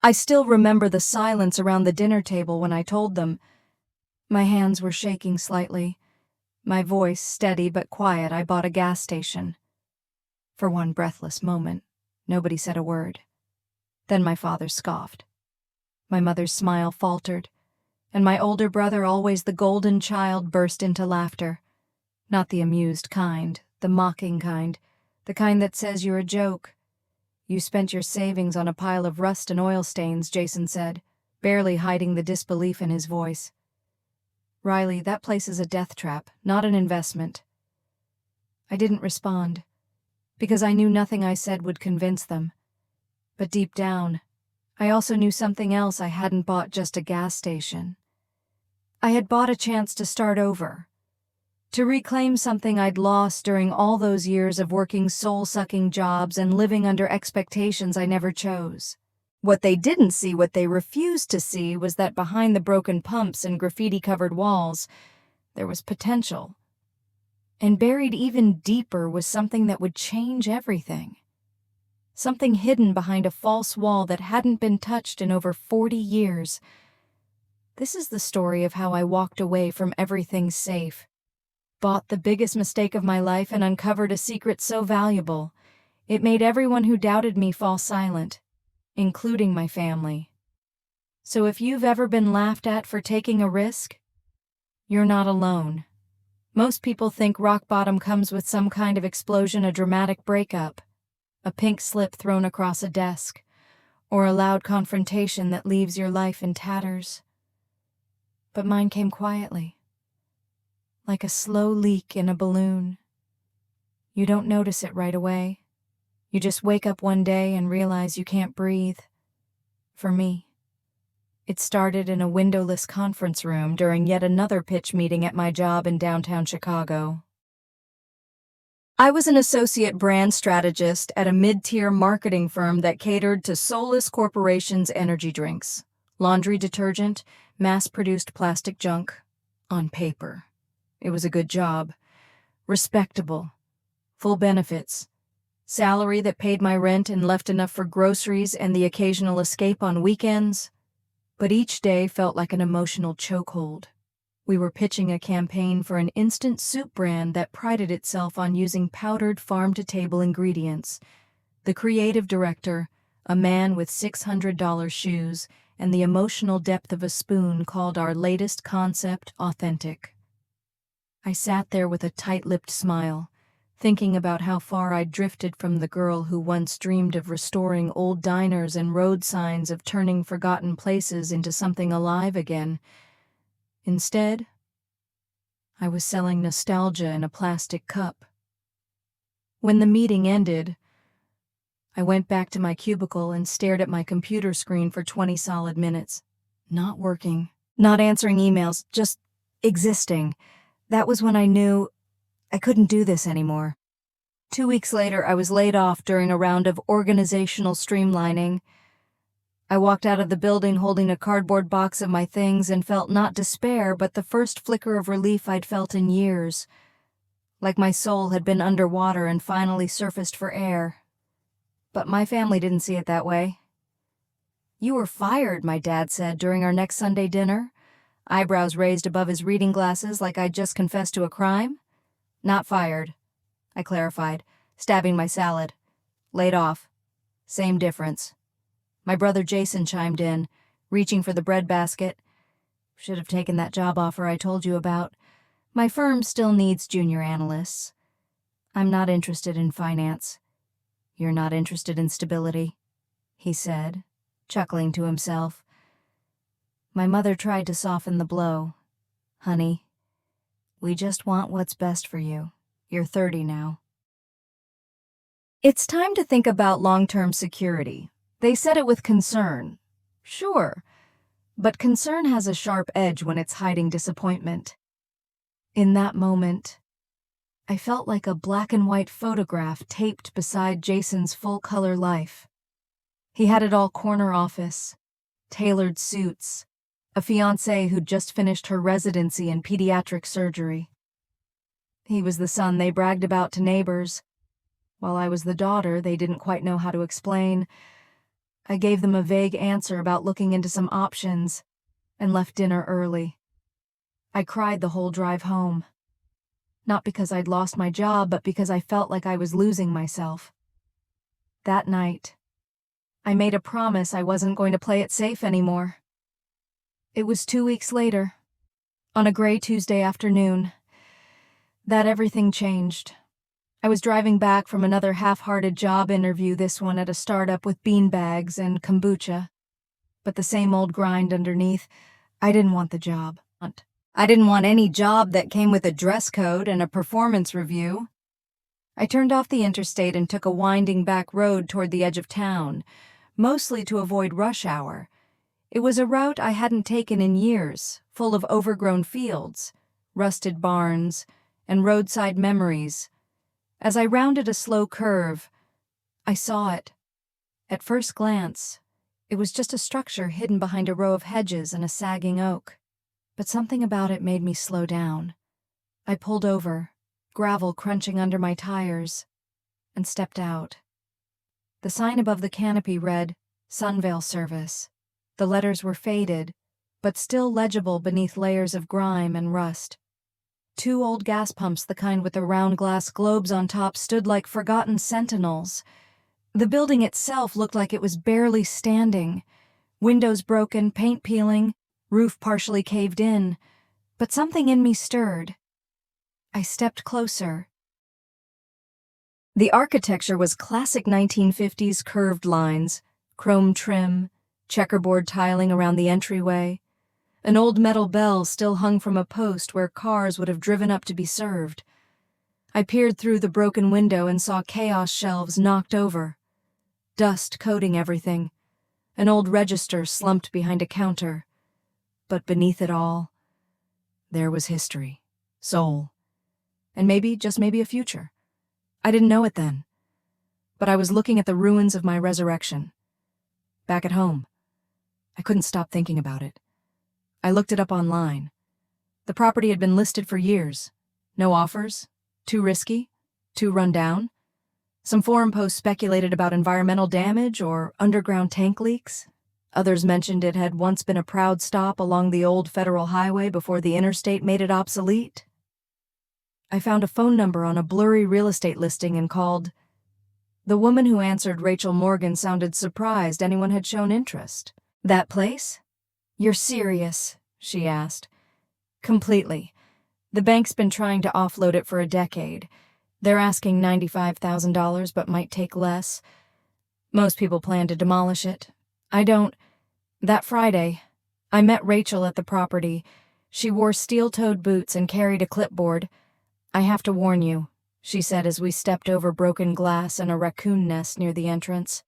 I still remember the silence around the dinner table when I told them. My hands were shaking slightly. My voice steady but quiet. I bought a gas station. For one breathless moment, nobody said a word. Then my father scoffed. My mother's smile faltered, and my older brother, always the golden child, burst into laughter. Not the amused kind, the mocking kind, the kind that says you're a joke. You spent your savings on a pile of rust and oil stains, Jason said, barely hiding the disbelief in his voice. Riley, that place is a death trap, not an investment. I didn't respond, because I knew nothing I said would convince them. But deep down, I also knew something else. I hadn't bought just a gas station. I had bought a chance to start over, to reclaim something I'd lost during all those years of working soul-sucking jobs and living under expectations I never chose. What they didn't see, what they refused to see, was that behind the broken pumps and graffiti-covered walls, there was potential. And buried even deeper was something that would change everything. Something hidden behind a false wall that hadn't been touched in over 40 years. This is the story of how I walked away from everything safe, bought the biggest mistake of my life, and uncovered a secret so valuable, it made everyone who doubted me fall silent, including my family. So if you've ever been laughed at for taking a risk, you're not alone. Most people think rock bottom comes with some kind of explosion, a dramatic breakup, a pink slip thrown across a desk, or a loud confrontation that leaves your life in tatters. But mine came quietly, like a slow leak in a balloon. You don't notice it right away. You just wake up one day and realize you can't breathe. For me, it started in a windowless conference room during yet another pitch meeting at my job in downtown Chicago. I was an associate brand strategist at a mid-tier marketing firm that catered to Soulless Corporation's energy drinks, laundry detergent, mass-produced plastic junk. On paper, it was a good job, respectable, full benefits, salary that paid my rent and left enough for groceries and the occasional escape on weekends. But each day felt like an emotional chokehold. We were pitching a campaign for an instant soup brand that prided itself on using powdered farm-to-table ingredients. The creative director, a man with $600 shoes and the emotional depth of a spoon, called our latest concept authentic. I sat there with a tight-lipped smile, thinking about how far I'd drifted from the girl who once dreamed of restoring old diners and road signs, of turning forgotten places into something alive again. Instead, I was selling nostalgia in a plastic cup. When the meeting ended, I went back to my cubicle and stared at my computer screen for 20 solid minutes. Not working, not answering emails, just existing. That was when I knew I couldn't do this anymore. 2 weeks later, I was laid off during a round of organizational streamlining. I walked out of the building holding a cardboard box of my things and felt not despair, but the first flicker of relief I'd felt in years. Like my soul had been underwater and finally surfaced for air. But my family didn't see it that way. "You were fired," my dad said during our next Sunday dinner, eyebrows raised above his reading glasses like I'd just confessed to a crime. "Not fired," I clarified, stabbing my salad. "Laid off. Same difference." My brother Jason chimed in, reaching for the breadbasket. "Should have taken that job offer I told you about. My firm still needs junior analysts. I'm not interested in finance." "You're not interested in stability," he said, chuckling to himself. My mother tried to soften the blow. "Honey, we just want what's best for you. You're 30 now." It's time to think about long-term security. They said it with concern. Sure, but concern has a sharp edge when it's hiding disappointment. In that moment, I felt like a black and white photograph taped beside Jason's full-color life. He had it all: corner office, tailored suits, a fiancée who'd just finished her residency in pediatric surgery. He was the son they bragged about to neighbors, while I was the daughter they didn't quite know how to explain. I gave them a vague answer about looking into some options and left dinner early. I cried the whole drive home. Not because I'd lost my job, but because I felt like I was losing myself. That night, I made a promise I wasn't going to play it safe anymore. It was 2 weeks later, on a gray Tuesday afternoon, that everything changed. I was driving back from another half-hearted job interview, this one at a startup with beanbags and kombucha. But the same old grind underneath. I didn't want the job. I didn't want any job that came with a dress code and a performance review. I turned off the interstate and took a winding back road toward the edge of town, mostly to avoid rush hour. It was a route I hadn't taken in years, full of overgrown fields, rusted barns, and roadside memories. As I rounded a slow curve, I saw it. At first glance, it was just a structure hidden behind a row of hedges and a sagging oak. But something about it made me slow down. I pulled over, gravel crunching under my tires, and stepped out. The sign above the canopy read, Sunvale Service. The letters were faded, but still legible beneath layers of grime and rust. 2 old gas pumps, the kind with the round glass globes on top, stood like forgotten sentinels. The building itself looked like it was barely standing. Windows broken, paint peeling, roof partially caved in. But something in me stirred. I stepped closer. The architecture was classic 1950s curved lines, chrome trim, checkerboard tiling around the entryway. An old metal bell still hung from a post where cars would have driven up to be served. I peered through the broken window and saw chaos shelves knocked over, dust coating everything, an old register slumped behind a counter. But beneath it all, there was history, soul, and maybe, just maybe, a future. I didn't know it then, but I was looking at the ruins of my resurrection. Back at home. I couldn't stop thinking about it. I looked it up online. The property had been listed for years. No offers, too risky, too run down. Some forum posts speculated about environmental damage or underground tank leaks. Others mentioned it had once been a proud stop along the old federal highway before the interstate made it obsolete. I found a phone number on a blurry real estate listing and called. The woman who answered, Rachel Morgan, sounded surprised anyone had shown interest. That place? You're serious? She asked. Completely. The bank's been trying to offload it for a decade. They're asking $95,000, but might take less. Most people plan to demolish it. I don't. That Friday, I met Rachel at the property. She wore steel-toed boots and carried a clipboard. I have to warn you, she said as we stepped over broken glass and a raccoon nest near the entrance.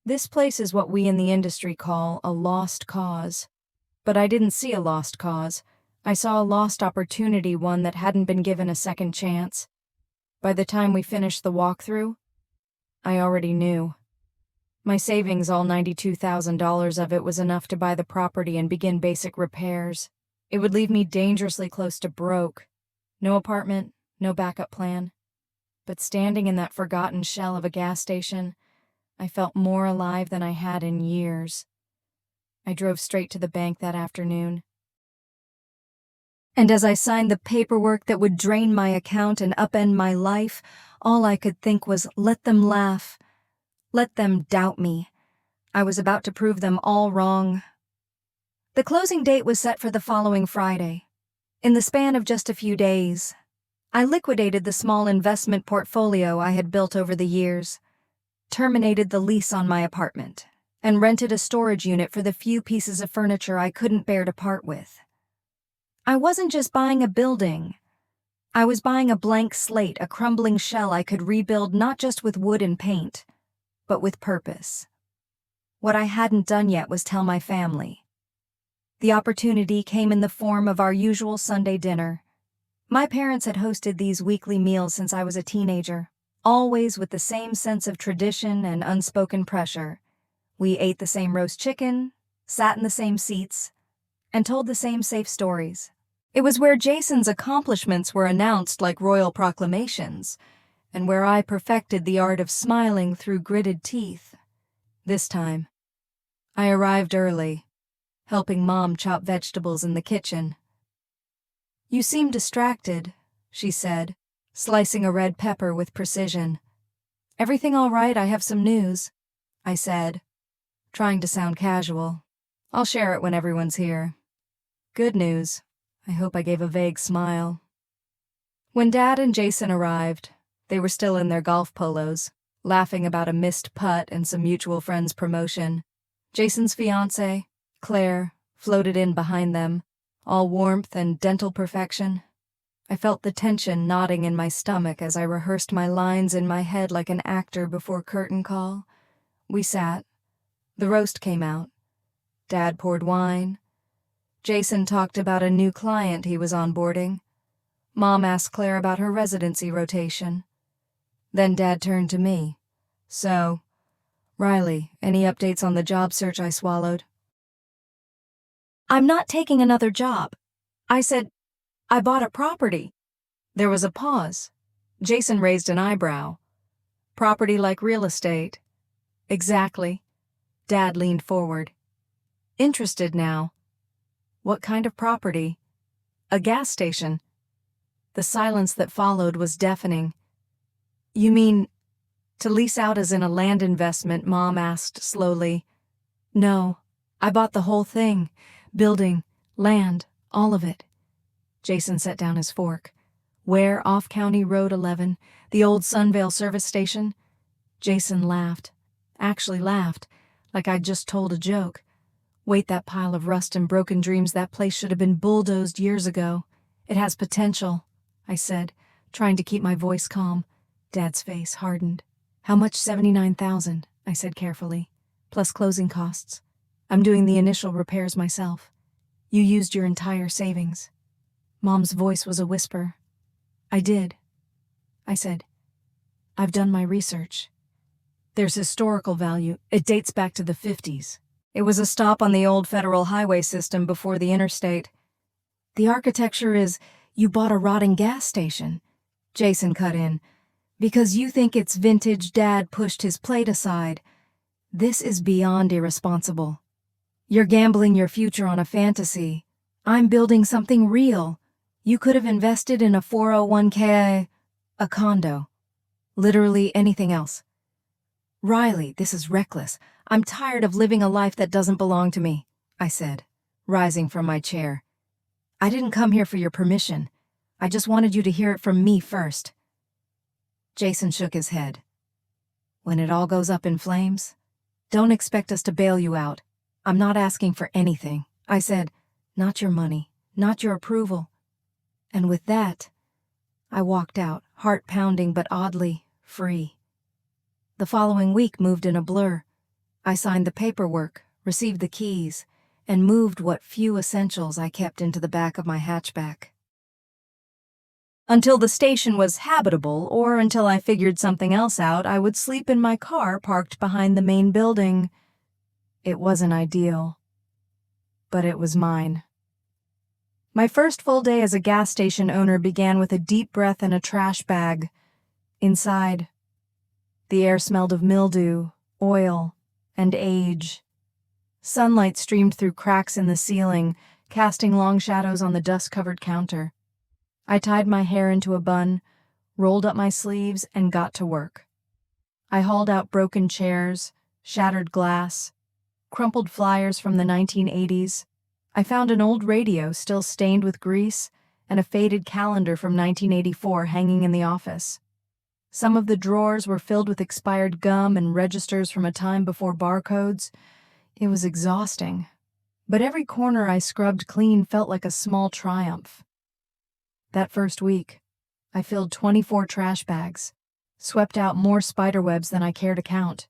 This place is what we in the industry call a lost cause. But I didn't see a lost cause. I saw a lost opportunity, one that hadn't been given a second chance. By the time we finished the walkthrough, I already knew. My savings, all $92,000 of it, was enough to buy the property and begin basic repairs. It would leave me dangerously close to broke. No apartment, no backup plan. But standing in that forgotten shell of a gas station, I felt more alive than I had in years. I drove straight to the bank that afternoon. And as I signed the paperwork that would drain my account and upend my life, all I could think was, let them laugh. Let them doubt me. I was about to prove them all wrong. The closing date was set for the following Friday. In the span of just a few days, I liquidated the small investment portfolio I had built over the years, terminated the lease on my apartment, and rented a storage unit for the few pieces of furniture I couldn't bear to part with. I wasn't just buying a building. I was buying a blank slate, a crumbling shell I could rebuild not just with wood and paint, but with purpose. What I hadn't done yet was tell my family. The opportunity came in the form of our usual Sunday dinner. My parents had hosted these weekly meals since I was a teenager, always with the same sense of tradition and unspoken pressure. We ate the same roast chicken, sat in the same seats, and told the same safe stories. It was where Jason's accomplishments were announced like royal proclamations, and where I perfected the art of smiling through gritted teeth. This time, I arrived early, helping Mom chop vegetables in the kitchen. "You seem distracted," she said, slicing a red pepper with precision. "Everything all right? I have some news," I said, trying to sound casual. "I'll share it when everyone's here." "Good news." I hope I gave a vague smile. When Dad and Jason arrived, they were still in their golf polos, laughing about a missed putt and some mutual friends' promotion. Jason's fiancée, Claire, floated in behind them, all warmth and dental perfection. I felt the tension knotting in my stomach as I rehearsed my lines in my head like an actor before curtain call. We sat. The roast came out. Dad poured wine. Jason talked about a new client he was onboarding. Mom asked Claire about her residency rotation. Then Dad turned to me. "So, Riley, any updates on the job search?" I swallowed. "I'm not taking another job." I said, "I bought a property." There was a pause. Jason raised an eyebrow. "Property like real estate?" "Exactly." Dad leaned forward. "Interested now." "What kind of property?" "A gas station." The silence that followed was deafening. "You mean to lease out as in a land investment?" Mom asked slowly. "No, I bought the whole thing. Building, land, all of it." Jason set down his fork. "Where off County Road 11, the old Sunvale service station?" Jason laughed. Actually laughed, like I'd just told a joke. "Wait, that pile of rust and broken dreams, that place should have been bulldozed years ago. It has potential," I said, trying to keep my voice calm. Dad's face hardened. "How much?" $79,000, I said carefully, "plus closing costs. I'm doing the initial repairs myself. You used your entire savings." Mom's voice was a whisper. "I did." I said, "I've done my research. There's historical value. It dates back to the 50s. It was a stop on the old federal highway system before the interstate." "The architecture is, you bought a rotting gas station," Jason cut in. "Because you think it's vintage." Dad pushed his plate aside. "This is beyond irresponsible. You're gambling your future on a fantasy. I'm building something real. You could have invested in a 401k, a condo, literally anything else." "Riley, this is reckless. I'm tired of living a life that doesn't belong to me," I said, rising from my chair. "I didn't come here for your permission. I just wanted you to hear it from me first." Jason shook his head. "When it all goes up in flames, don't expect us to bail you out. I'm not asking for anything," I said. "Not your money, not your approval." And with that, I walked out, heart pounding but oddly free. The following week moved in a blur. I signed the paperwork, received the keys, and moved what few essentials I kept into the back of my hatchback. Until the station was habitable, or until I figured something else out, I would sleep in my car parked behind the main building. It wasn't ideal, but it was mine. My first full day as a gas station owner began with a deep breath and a trash bag. Inside, the air smelled of mildew, oil, and age. Sunlight streamed through cracks in the ceiling, casting long shadows on the dust-covered counter. I tied my hair into a bun, rolled up my sleeves, and got to work. I hauled out broken chairs, shattered glass, crumpled flyers from the 1980s. I found an old radio still stained with grease and a faded calendar from 1984 hanging in the office. Some of the drawers were filled with expired gum and registers from a time before barcodes. It was exhausting, but every corner I scrubbed clean felt like a small triumph. That first week, I filled 24 trash bags, swept out more spiderwebs than I care to count,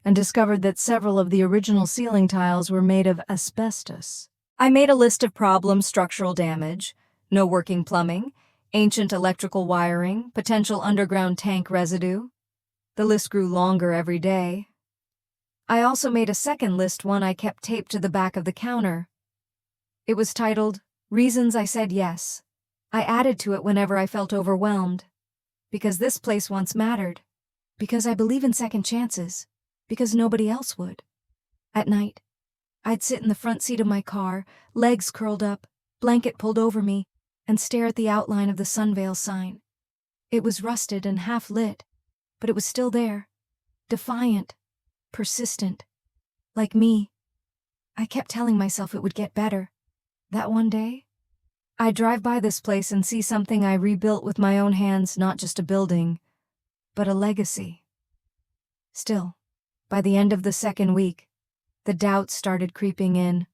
and discovered that several of the original ceiling tiles were made of asbestos. I made a list of problems: structural damage, no working plumbing, ancient electrical wiring, potential underground tank residue. The list grew longer every day. I also made a second list, one I kept taped to the back of the counter. It was titled, "Reasons I Said Yes." I added to it whenever I felt overwhelmed. Because this place once mattered. Because I believe in second chances. because nobody else would. At night, I'd sit in the front seat of my car, legs curled up, blanket pulled over me, and stare at the outline of the Sunvale sign. It was rusted and half lit, but it was still there, defiant, persistent. Like me, I kept telling myself it would get better. That one day, I'd drive by this place and see something I rebuilt with my own hands, not just a building, but a legacy. Still, by the end of the second week, the doubts started creeping in.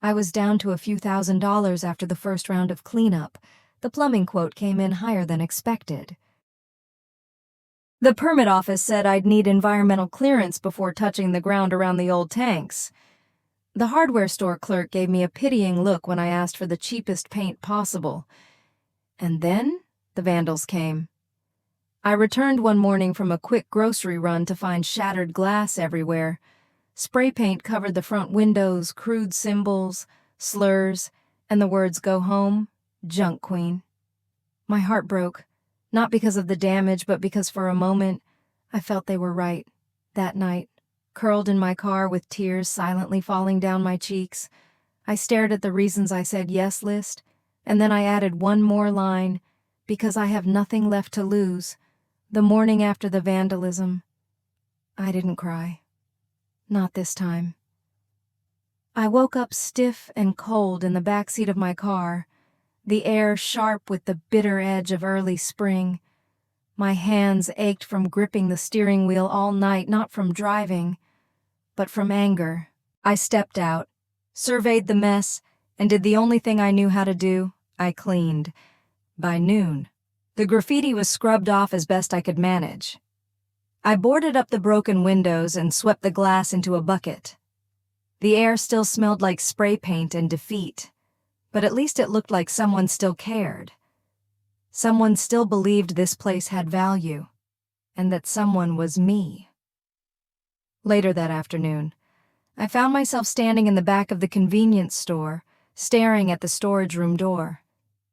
I was down to a few $1,000s after the first round of cleanup. The plumbing quote came in higher than expected. The permit office said I'd need environmental clearance before touching the ground around the old tanks. The hardware store clerk gave me a pitying look when I asked for the cheapest paint possible. And then the vandals came. I returned one morning from a quick grocery run to find shattered glass everywhere. Spray paint covered the front windows, crude symbols, slurs, and the words "Go home, junk queen." My heart broke, not because of the damage, but because for a moment I felt they were right. That night, curled in my car with tears silently falling down my cheeks, I stared at the reasons I said yes list, and then I added one more line, because I have nothing left to lose. The morning after the vandalism, I didn't cry. Not this time. I woke up stiff and cold in the backseat of my car, the air sharp with the bitter edge of early spring. My hands ached from gripping the steering wheel all night, not from driving, but from anger. I stepped out, surveyed the mess, and did the only thing I knew how to do. I cleaned. By noon, the graffiti was scrubbed off as best I could manage. I boarded up the broken windows and swept the glass into a bucket. The air still smelled like spray paint and defeat, but at least it looked like someone still cared. Someone still believed this place had value, and that someone was me. Later that afternoon, I found myself standing in the back of the convenience store, staring at the storage room door.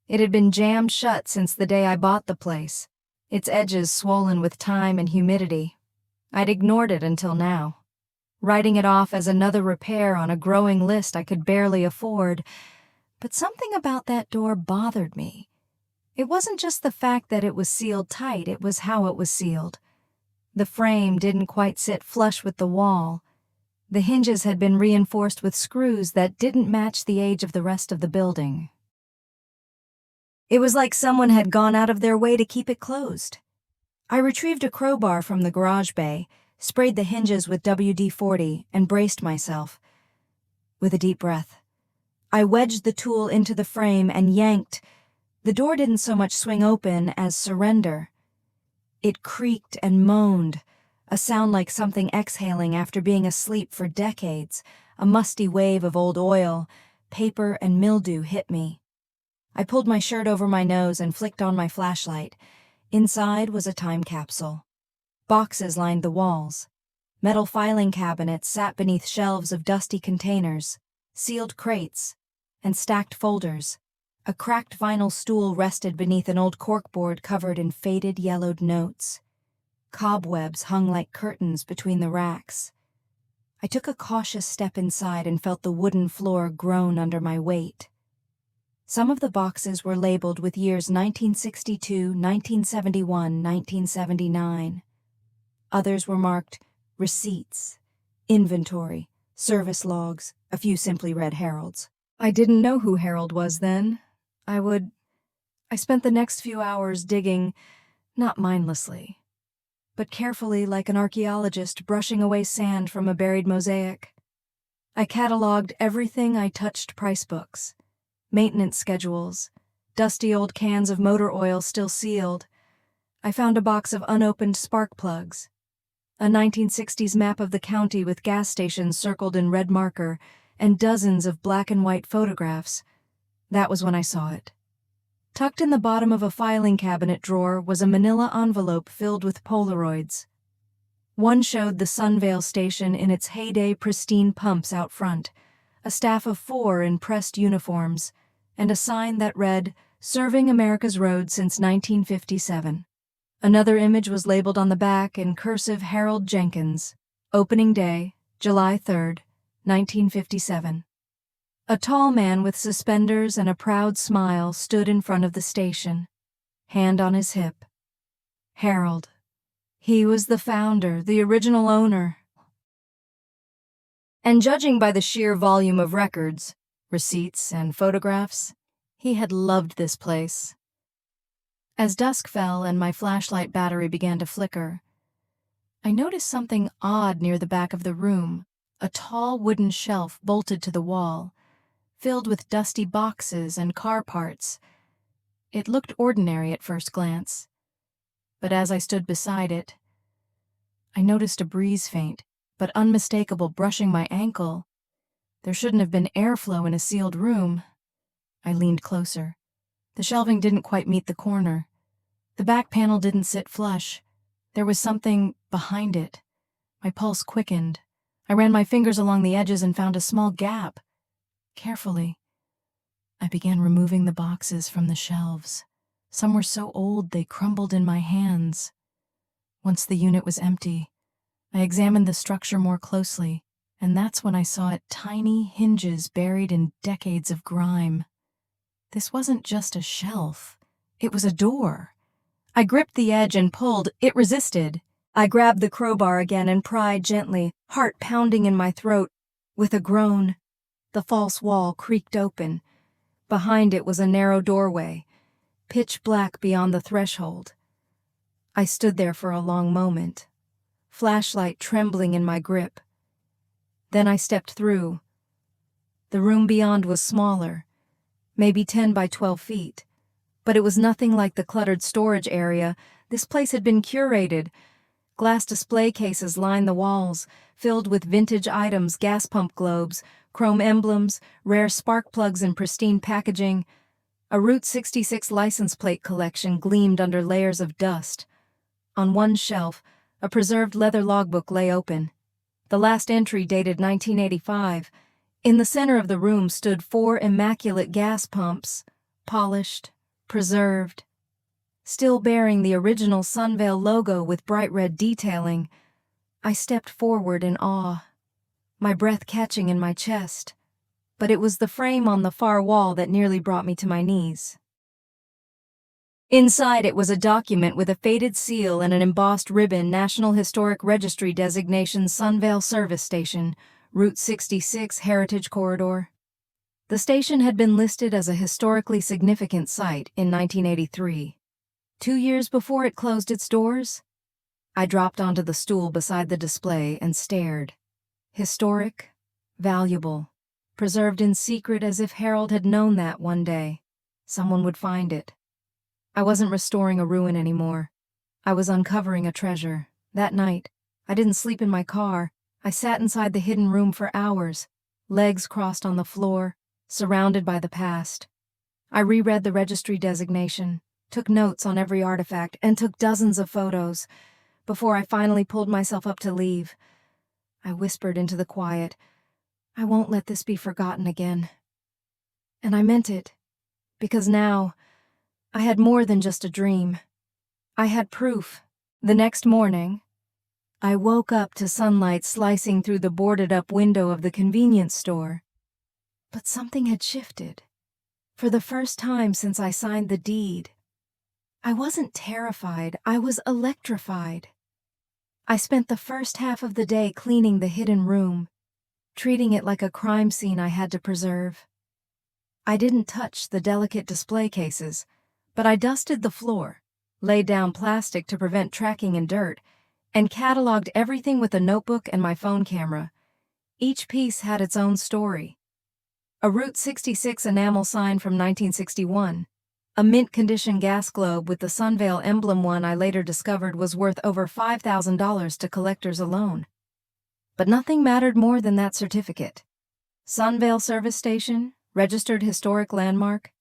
It had been jammed shut since the day I bought the place, its edges swollen with time and humidity. I'd ignored it until now, writing it off as another repair on a growing list I could barely afford. But something about that door bothered me. It wasn't just the fact that it was sealed tight, it was how it was sealed. The frame didn't quite sit flush with the wall. The hinges had been reinforced with screws that didn't match the age of the rest of the building. It was like someone had gone out of their way to keep it closed. I retrieved a crowbar from the garage bay, sprayed the hinges with WD-40, and braced myself. With a deep breath, I wedged the tool into the frame and yanked. The door didn't so much swing open as surrender. It creaked and moaned, a sound like something exhaling after being asleep for decades. A musty wave of old oil, paper, and mildew hit me. I pulled my shirt over my nose and flicked on my flashlight. Inside was a time capsule. Boxes lined the walls. Metal filing cabinets sat beneath shelves of dusty containers, sealed crates, and stacked folders. A cracked vinyl stool rested beneath an old corkboard covered in faded yellowed notes. Cobwebs hung like curtains between the racks. I took a cautious step inside and felt the wooden floor groan under my weight. Some of the boxes were labeled with years 1962, 1971, 1979. Others were marked receipts, inventory, service logs, a few simply read Harold's. I didn't know who Harold was then. I spent the next few hours digging, not mindlessly, but carefully like an archaeologist brushing away sand from a buried mosaic. I cataloged everything I touched: price books, maintenance schedules, dusty old cans of motor oil still sealed. I found a box of unopened spark plugs, a 1960s map of the county with gas stations circled in red marker, and dozens of black and white photographs. That was when I saw it. Tucked in the bottom of a filing cabinet drawer was a manila envelope filled with Polaroids. One showed the Sunvale station in its heyday pristine pumps out front, a staff of 4 in pressed uniforms, and a sign that read, "Serving America's roads since 1957. Another image was labeled on the back in cursive Harold Jenkins. Opening day, July 3rd, 1957. A tall man with suspenders and a proud smile stood in front of the station, hand on his hip. Harold. He was the founder, the original owner. And judging by the sheer volume of records, receipts, and photographs, he had loved this place. As dusk fell and my flashlight battery began to flicker, I noticed something odd near the back of the room, a tall wooden shelf bolted to the wall, filled with dusty boxes and car parts. It looked ordinary at first glance, but as I stood beside it, I noticed a breeze faint, but unmistakable brushing my ankle. There shouldn't have been airflow in a sealed room. I leaned closer. The shelving didn't quite meet the corner. The back panel didn't sit flush. There was something behind it. My pulse quickened. I ran my fingers along the edges and found a small gap. Carefully, I began removing the boxes from the shelves. Some were so old they crumbled in my hands. Once the unit was empty, I examined the structure more closely, and that's when I saw tiny hinges buried in decades of grime. This wasn't just a shelf. It was a door. I gripped the edge and pulled. It resisted. I grabbed the crowbar again and pried gently, heart pounding in my throat. With a groan, the false wall creaked open. Behind it was a narrow doorway, pitch black beyond the threshold. I stood there for a long moment, flashlight trembling in my grip. Then I stepped through. The room beyond was smaller, maybe 10 by 12 feet. But it was nothing like the cluttered storage area. This place had been curated. Glass display cases lined the walls, filled with vintage items, gas pump globes, chrome emblems, rare spark plugs in pristine packaging. A Route 66 license plate collection gleamed under layers of dust. On one shelf, a preserved leather logbook lay open. The last entry dated 1985. In the center of the room stood 4 immaculate gas pumps, polished, preserved, still bearing the original Sunvale logo with bright red detailing. I stepped forward in awe, my breath catching in my chest, but it was the frame on the far wall that nearly brought me to my knees. Inside it was a document with a faded seal and an embossed ribbon, National Historic Registry designation, Sunvale Service Station, Route 66 Heritage Corridor. The station had been listed as a historically significant site in 1983. 2 years before it closed its doors, I dropped onto the stool beside the display and stared. Historic, valuable, preserved in secret as if Harold had known that one day someone would find it. I wasn't restoring a ruin anymore. I was uncovering a treasure. That night, I didn't sleep in my car. I sat inside the hidden room for hours, legs crossed on the floor, surrounded by the past. I reread the registry designation, took notes on every artifact, and took dozens of photos. Before I finally pulled myself up to leave, I whispered into the quiet, "I won't let this be forgotten again." And I meant it, because now I had more than just a dream. I had proof. The next morning, I woke up to sunlight slicing through the boarded-up window of the convenience store. But something had shifted. For the first time since I signed the deed, I wasn't terrified, I was electrified. I spent the first half of the day cleaning the hidden room, treating it like a crime scene I had to preserve. I didn't touch the delicate display cases, but I dusted the floor, laid down plastic to prevent tracking in dirt, and cataloged everything with a notebook and my phone camera. Each piece had its own story. A Route 66 enamel sign from 1961, a mint-condition gas globe with the Sunvale emblem one I later discovered was worth over $5,000 to collectors alone. But nothing mattered more than that certificate. Sunvale Service Station, registered historic landmark.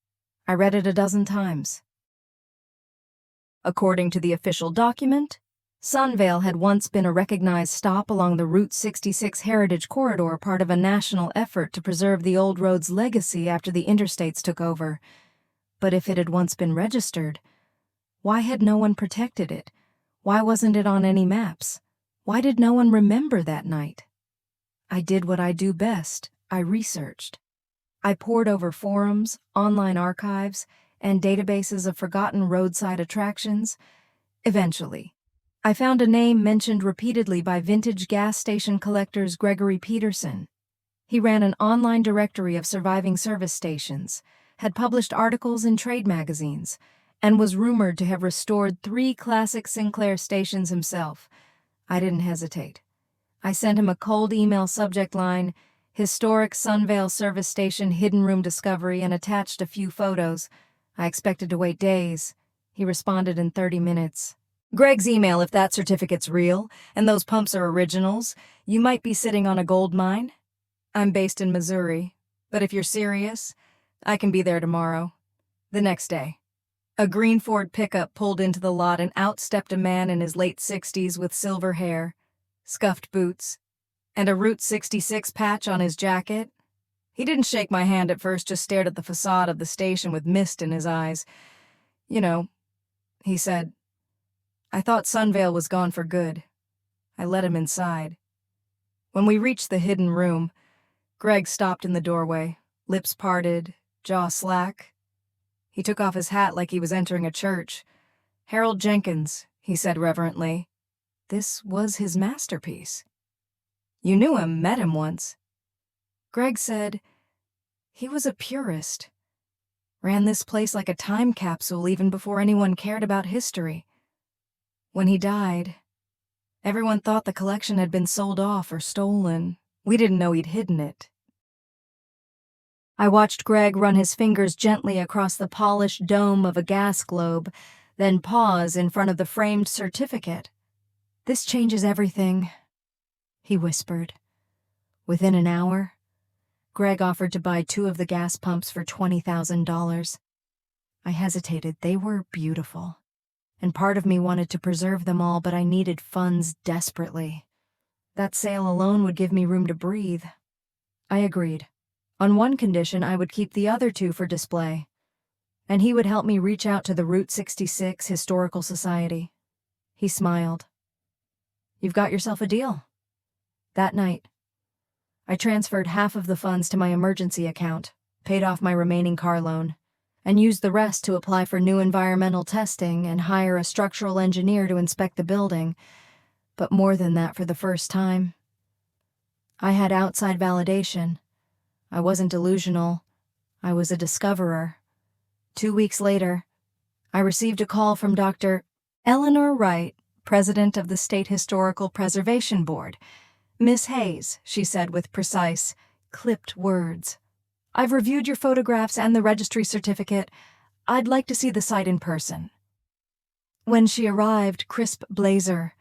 I read it a dozen times. According to the official document, Sunvale had once been a recognized stop along the Route 66 Heritage Corridor, part of a national effort to preserve the old road's legacy after the interstates took over. But if it had once been registered, why had no one protected it? Why wasn't it on any maps? Why did no one remember that night? I did what I do best. I researched. I pored over forums, online archives, and databases of forgotten roadside attractions. Eventually, I found a name mentioned repeatedly by vintage gas station collectors Gregory Peterson. He ran an online directory of surviving service stations, had published articles in trade magazines, and was rumored to have restored 3 classic Sinclair stations himself. I didn't hesitate. I sent him a cold email subject line, "Historic Sunvale Service Station Hidden Room Discovery," and attached a few photos. I expected to wait days. He responded in 30 minutes. "Greg's email, if that certificate's real, and those pumps are originals, you might be sitting on a gold mine. I'm based in Missouri, but if you're serious, I can be there tomorrow." The next day, a green Ford pickup pulled into the lot and out stepped a man in his late 60s with silver hair, scuffed boots, and a Route 66 patch on his jacket. He didn't shake my hand at first, just stared at the facade of the station with mist in his eyes. "You know," he said, "I thought Sunvale was gone for good." I let him inside. When we reached the hidden room, Greg stopped in the doorway, lips parted, jaw slack. He took off his hat like he was entering a church. "Harold Jenkins," he said reverently. This was his masterpiece. "You knew him, met him once." Greg said, "He was a purist. Ran this place like a time capsule even before anyone cared about history. When he died, everyone thought the collection had been sold off or stolen. We didn't know he'd hidden it." I watched Greg run his fingers gently across the polished dome of a gas globe, then pause in front of the framed certificate. "This changes everything," he whispered. Within an hour, Greg offered to buy 2 of the gas pumps for $20,000. I hesitated. They were beautiful, and part of me wanted to preserve them all, but I needed funds desperately. That sale alone would give me room to breathe. I agreed. On one condition, I would keep the other 2 for display, and he would help me reach out to the Route 66 Historical Society. He smiled. "You've got yourself a deal." That night, I transferred half of the funds to my emergency account, paid off my remaining car loan, and used the rest to apply for new environmental testing and hire a structural engineer to inspect the building. But more than that, for the first time, I had outside validation. I wasn't delusional. I was a discoverer. 2 weeks later, I received a call from Dr. Eleanor Wright, president of the State Historical Preservation Board. "Miss Hayes," she said with precise, clipped words, "I've reviewed your photographs and the registry certificate. I'd like to see the site in person." When she arrived, crisp blazer,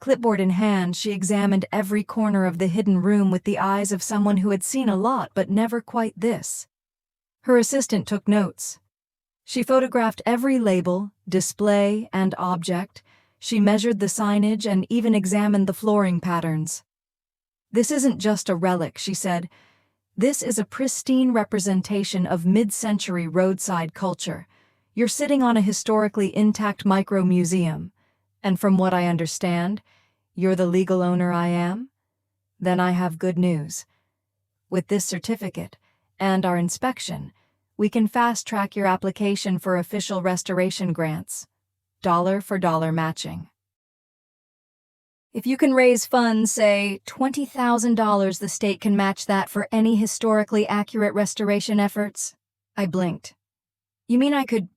clipboard in hand, she examined every corner of the hidden room with the eyes of someone who had seen a lot but never quite this. Her assistant took notes. She photographed every label, display, and object. She measured the signage and even examined the flooring patterns. "This isn't just a relic," she said. "This is a pristine representation of mid-century roadside culture. You're sitting on a historically intact micro-museum. And from what I understand, you're the legal owner I am? Then I have good news. With this certificate and our inspection, we can fast-track your application for official restoration grants. Dollar-for-dollar matching. If you can raise funds, say $20,000, the state can match that for any historically accurate restoration efforts." I blinked. "You mean I could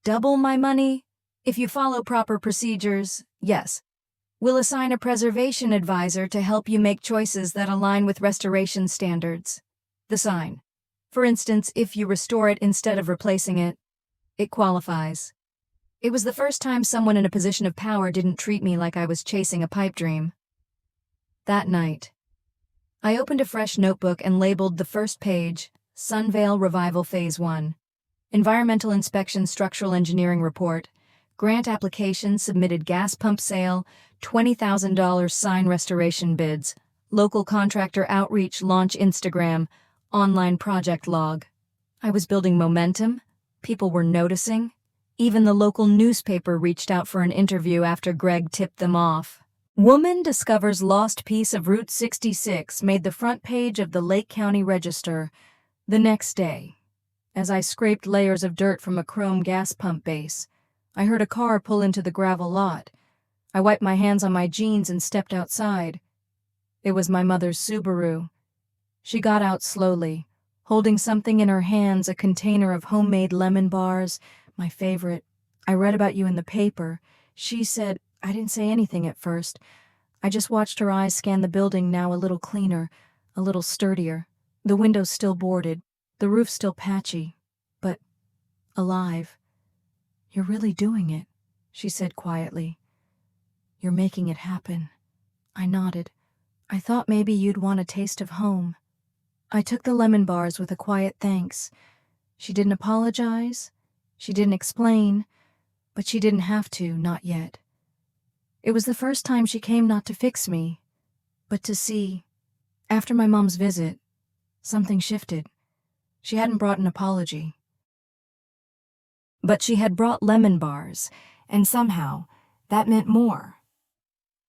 double my money? If you follow proper procedures, yes. We'll assign a preservation advisor to help you make choices that align with restoration standards. The sign. For instance, if you restore it instead of replacing it, it qualifies." It was the first time someone in a position of power didn't treat me like I was chasing a pipe dream. That night, I opened a fresh notebook and labeled the first page, Sunvale Revival Phase 1. Environmental Inspection Structural Engineering Report. Grant application submitted gas pump sale, $20,000 sign restoration bids. Local contractor outreach launch Instagram. Online project log. I was building momentum. People were noticing. Even the local newspaper reached out for an interview after Greg tipped them off. Woman discovers lost piece of Route 66 made the front page of the Lake County Register the next day. As I scraped layers of dirt from a chrome gas pump base, I heard a car pull into the gravel lot. I wiped my hands on my jeans and stepped outside. It was my mother's Subaru. She got out slowly, holding something in her hands, a container of homemade lemon bars, my favorite. I read about you in the paper. She said, I didn't say anything at first. I just watched her eyes scan the building, now a little cleaner, a little sturdier. The windows still boarded, the roof still patchy, but alive. You're really doing it, she said quietly. You're making it happen. I nodded. I thought maybe you'd want a taste of home. I took the lemon bars with a quiet thanks. She didn't apologize. She didn't explain. But she didn't have to, not yet. It was the first time she came not to fix me, but to see. After my mom's visit, something shifted. She hadn't brought an apology. But she had brought lemon bars, and somehow, that meant more.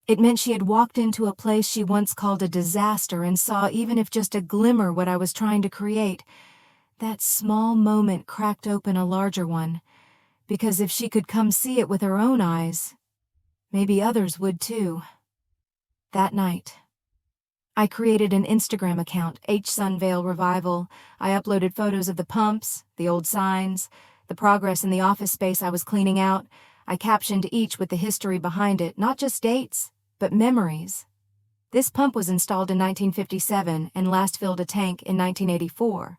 It meant she had walked into a place she once called a disaster and saw, even if just a glimmer, what I was trying to create. That small moment cracked open a larger one, because if she could come see it with her own eyes, maybe others would too. That night, I created an Instagram account, H. Sunvale Revival. I uploaded photos of the pumps, the old signs, the progress in the office space I was cleaning out. I captioned each with the history behind it, not just dates, but memories. This pump was installed in 1957 and last filled a tank in 1984.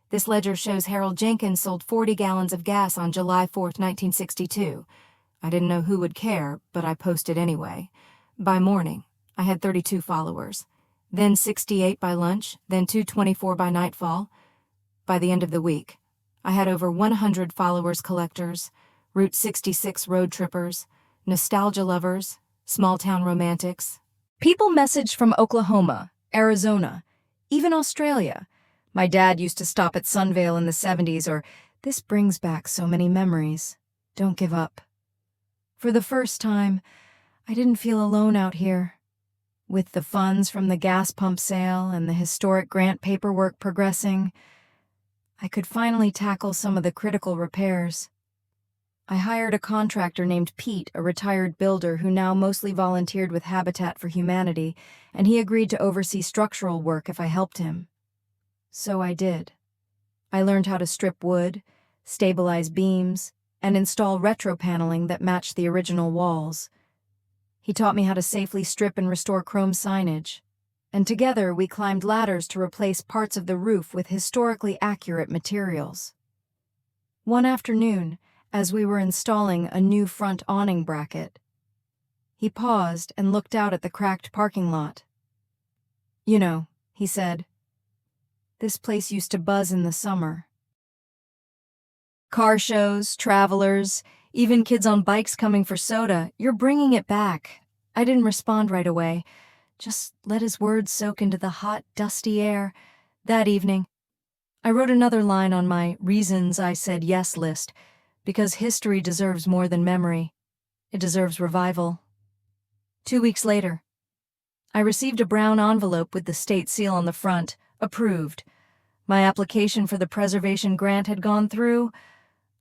This ledger shows Harold Jenkins sold 40 gallons of gas on July 4, 1962. I didn't know who would care, but I posted anyway. By morning, I had 32 followers, then 68 by lunch, then 224 by nightfall. By the end of the week, I had over 100 followers, collectors, Route 66 road trippers, nostalgia lovers, small-town romantics. People messaged from Oklahoma, Arizona, even Australia. My dad used to stop at Sunvale in the 70s, or, this brings back so many memories. Don't give up. For the first time, I didn't feel alone out here. With the funds from the gas pump sale and the historic grant paperwork progressing, I could finally tackle some of the critical repairs. I hired a contractor named Pete, a retired builder who now mostly volunteered with Habitat for Humanity, and he agreed to oversee structural work if I helped him. So I did. I learned how to strip wood, stabilize beams, and install retro paneling that matched the original walls. He taught me how to safely strip and restore chrome signage, and together we climbed ladders to replace parts of the roof with historically accurate materials. One afternoon, as we were installing a new front awning bracket, he paused and looked out at the cracked parking lot. You know, he said, this place used to buzz in the summer. Car shows, travelers, even kids on bikes coming for soda. You're bringing it back. I didn't respond right away. Just let his words soak into the hot, dusty air. That evening, I wrote another line on my reasons I said yes list, because history deserves more than memory. It deserves revival. 2 weeks later, I received a brown envelope with the state seal on the front, approved. My application for the preservation grant had gone through.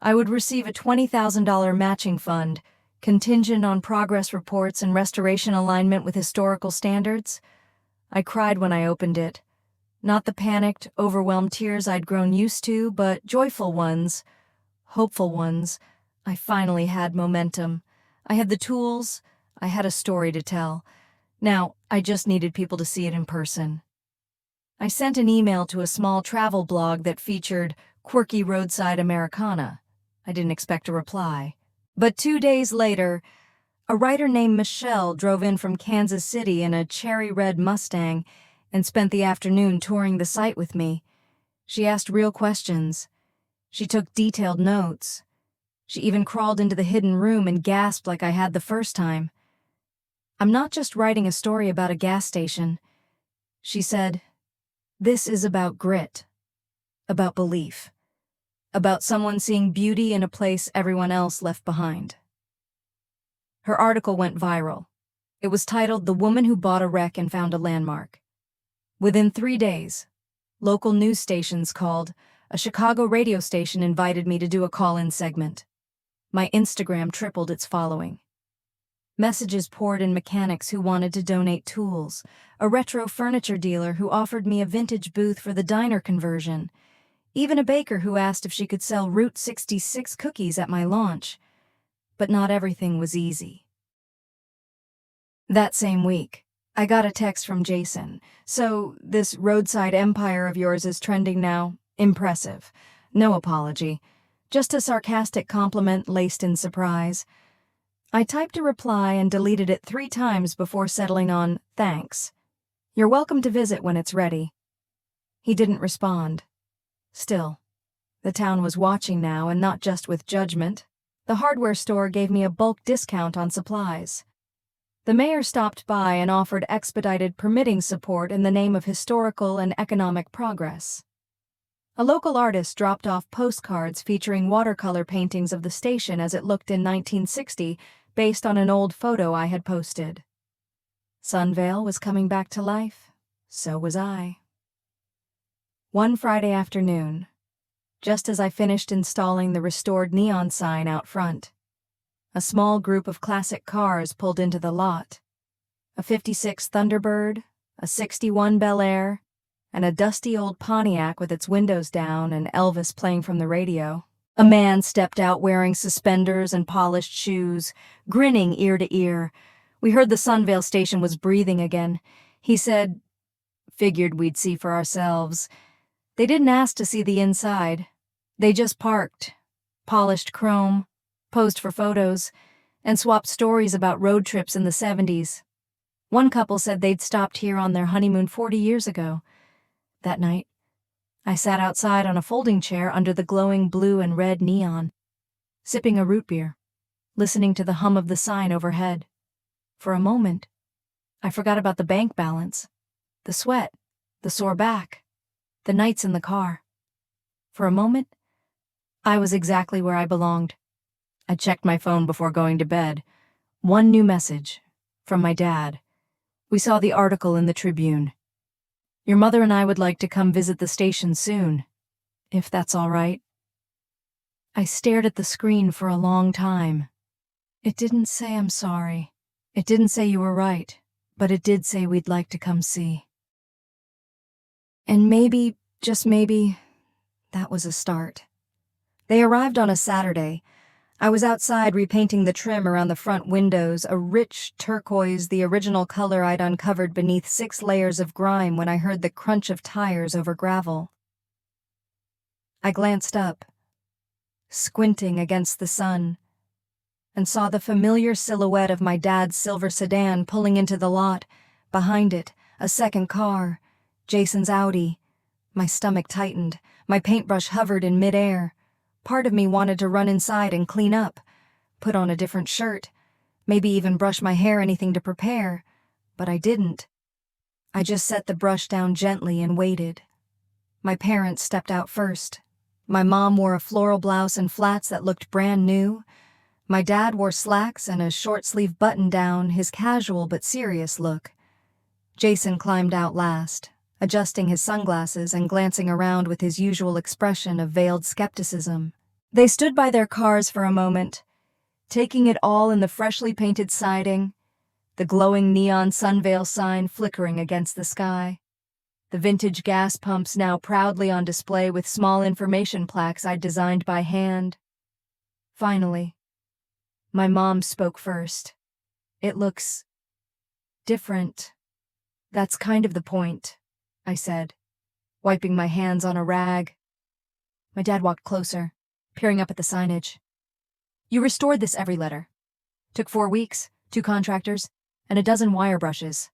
I would receive a $20,000 matching fund, contingent on progress reports and restoration alignment with historical standards. I cried when I opened it. Not the panicked, overwhelmed tears I'd grown used to, but joyful ones, hopeful ones. I finally had momentum. I had the tools. I had a story to tell. Now, I just needed people to see it in person. I sent an email to a small travel blog that featured quirky roadside Americana. I didn't expect a reply. But 2 days later, a writer named Michelle drove in from Kansas City in a cherry red Mustang and spent the afternoon touring the site with me. She asked real questions. She took detailed notes. She even crawled into the hidden room and gasped like I had the first time. I'm not just writing a story about a gas station. She said, this is about grit, about belief, about someone seeing beauty in a place everyone else left behind. Her article went viral. It was titled "The Woman Who Bought a Wreck and Found a Landmark." Within 3 days, local news stations called. A Chicago radio station invited me to do a call-in segment. My Instagram tripled its following. Messages poured in mechanics who wanted to donate tools, a retro furniture dealer who offered me a vintage booth for the diner conversion, even a baker who asked if she could sell Route 66 cookies at my launch. But not everything was easy. That same week, I got a text from Jason. "So, this roadside empire of yours is trending now? Impressive. No apology. Just a sarcastic compliment laced in surprise." I typed a reply and deleted it 3 times before settling on, "Thanks. You're welcome to visit when it's ready." He didn't respond. Still, the town was watching now, and not just with judgment. The hardware store gave me a bulk discount on supplies. The mayor stopped by and offered expedited permitting support in the name of historical and economic progress. A local artist dropped off postcards featuring watercolor paintings of the station as it looked in 1960, based on an old photo I had posted. Sunvale was coming back to life. So was I. One Friday afternoon, just as I finished installing the restored neon sign out front, a small group of classic cars pulled into the lot. A 56 Thunderbird, a 61 Bel Air, and a dusty old Pontiac with its windows down and Elvis playing from the radio. A man stepped out wearing suspenders and polished shoes, grinning ear to ear. We heard the Sunvale station was breathing again. He said, "Figured we'd see for ourselves." They didn't ask to see the inside. They just parked, polished chrome, posed for photos, and swapped stories about road trips in the 70s. One couple said they'd stopped here on their honeymoon 40 years ago. That night, I sat outside on a folding chair under the glowing blue and red neon, sipping a root beer, listening to the hum of the sign overhead. For a moment, I forgot about the bank balance, the sweat, the sore back, the nights in the car. For a moment, I was exactly where I belonged. I checked my phone before going to bed. One new message, from my dad. We saw the article in the Tribune. "Your mother and I would like to come visit the station soon, if that's all right." I stared at the screen for a long time. It didn't say I'm sorry. It didn't say you were right, but it did say we'd like to come see. And maybe, just maybe, that was a start. They arrived on a Saturday. I was outside repainting the trim around the front windows, a rich turquoise, the original color I'd uncovered beneath 6 layers of grime when I heard the crunch of tires over gravel. I glanced up, squinting against the sun, and saw the familiar silhouette of my dad's silver sedan pulling into the lot. Behind it, a second car, Jason's Audi. My stomach tightened. My paintbrush hovered in midair. Part of me wanted to run inside and clean up, put on a different shirt, maybe even brush my hair, anything to prepare. But I didn't. I just set the brush down gently and waited. My parents stepped out first. My mom wore a floral blouse and flats that looked brand new. My dad wore slacks and a short-sleeve button-down, his casual but serious look. Jason climbed out last, adjusting his sunglasses and glancing around with his usual expression of veiled skepticism. They stood by their cars for a moment, taking it all in the freshly painted siding, the glowing neon Sunvale sign flickering against the sky, the vintage gas pumps now proudly on display with small information plaques I'd designed by hand. Finally, my mom spoke first. "It looks different." "That's kind of the point," I said, wiping my hands on a rag. My dad walked closer, peering up at the signage. "You restored this every letter. Took 4 weeks, 2 contractors, and a dozen wire brushes."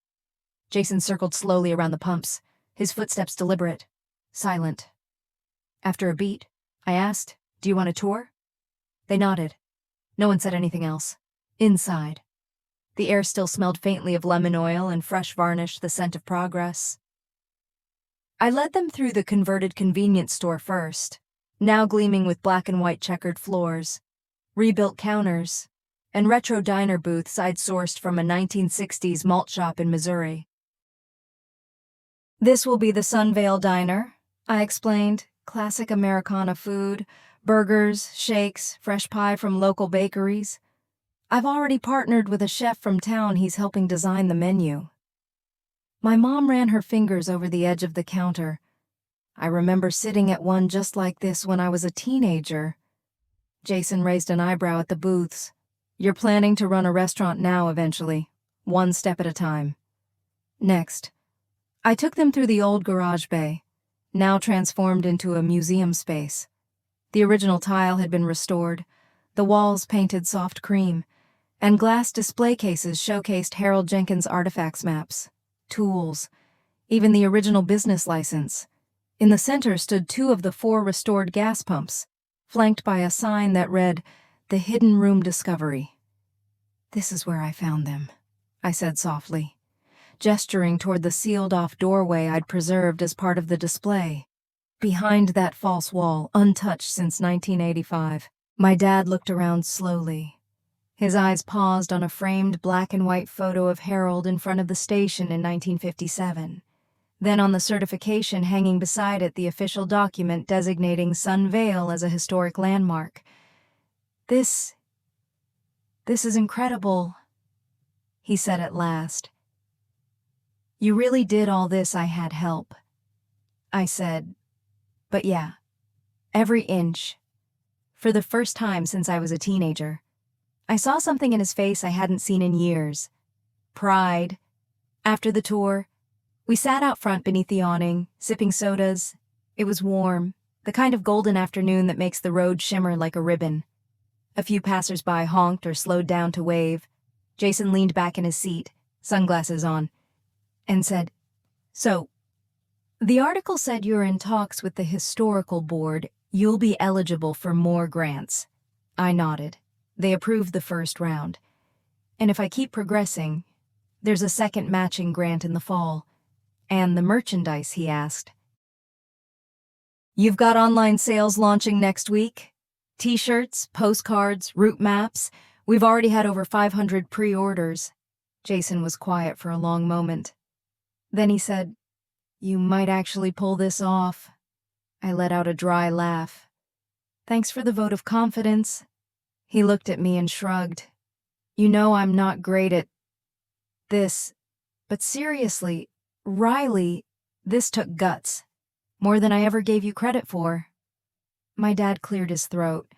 Jason circled slowly around the pumps, his footsteps deliberate, silent. After a beat, I asked, "Do you want a tour?" They nodded. No one said anything else. Inside. The air still smelled faintly of lemon oil and fresh varnish, the scent of progress. I led them through the converted convenience store first, now gleaming with black and white checkered floors, rebuilt counters, and retro diner booths I'd sourced from a 1960s malt shop in Missouri. "This will be the Sunvale Diner," I explained. "Classic Americana food, burgers, shakes, fresh pie from local bakeries. I've already partnered with a chef from town. He's helping design the menu." My mom ran her fingers over the edge of the counter. "I remember sitting at one just like this when I was a teenager." Jason raised an eyebrow at the booths. "You're planning to run a restaurant now eventually, one step at a time." Next, I took them through the old garage bay, now transformed into a museum space. The original tile had been restored, the walls painted soft cream, and glass display cases showcased Harold Jenkins' artifacts maps, tools, even the original business license. In the center stood 2 of the 4 restored gas pumps, flanked by a sign that read, "The Hidden Room Discovery." "This is where I found them," I said softly, gesturing toward the sealed-off doorway I'd preserved as part of the display. Behind that false wall, untouched since 1985, my dad looked around slowly. His eyes paused on a framed black-and-white photo of Harold in front of the station in 1957. Then on the certification hanging beside it, the official document designating Sunvale as a historic landmark. This is incredible," he said at last. "You really did all this. I had help." I said, "But yeah, every inch. For the first time since I was a teenager." I saw something in his face I hadn't seen in years. Pride. After the tour, we sat out front beneath the awning, sipping sodas. It was warm, the kind of golden afternoon that makes the road shimmer like a ribbon. A few passers-by honked or slowed down to wave. Jason leaned back in his seat, sunglasses on, and said, "So, the article said you're in talks with the historical board. You'll be eligible for more grants." I nodded. They approved the first round. "And if I keep progressing, there's a second matching grant in the fall." "And the merchandise?" he asked. "You've got online sales launching next week. T-shirts, postcards, route maps. We've already had over 500 pre-orders." Jason was quiet for a long moment. Then he said, "You might actually pull this off." I let out a dry laugh. "Thanks for the vote of confidence." He looked at me and shrugged. "You know I'm not great at this, but seriously, Riley, this took guts. More than I ever gave you credit for." My dad cleared his throat.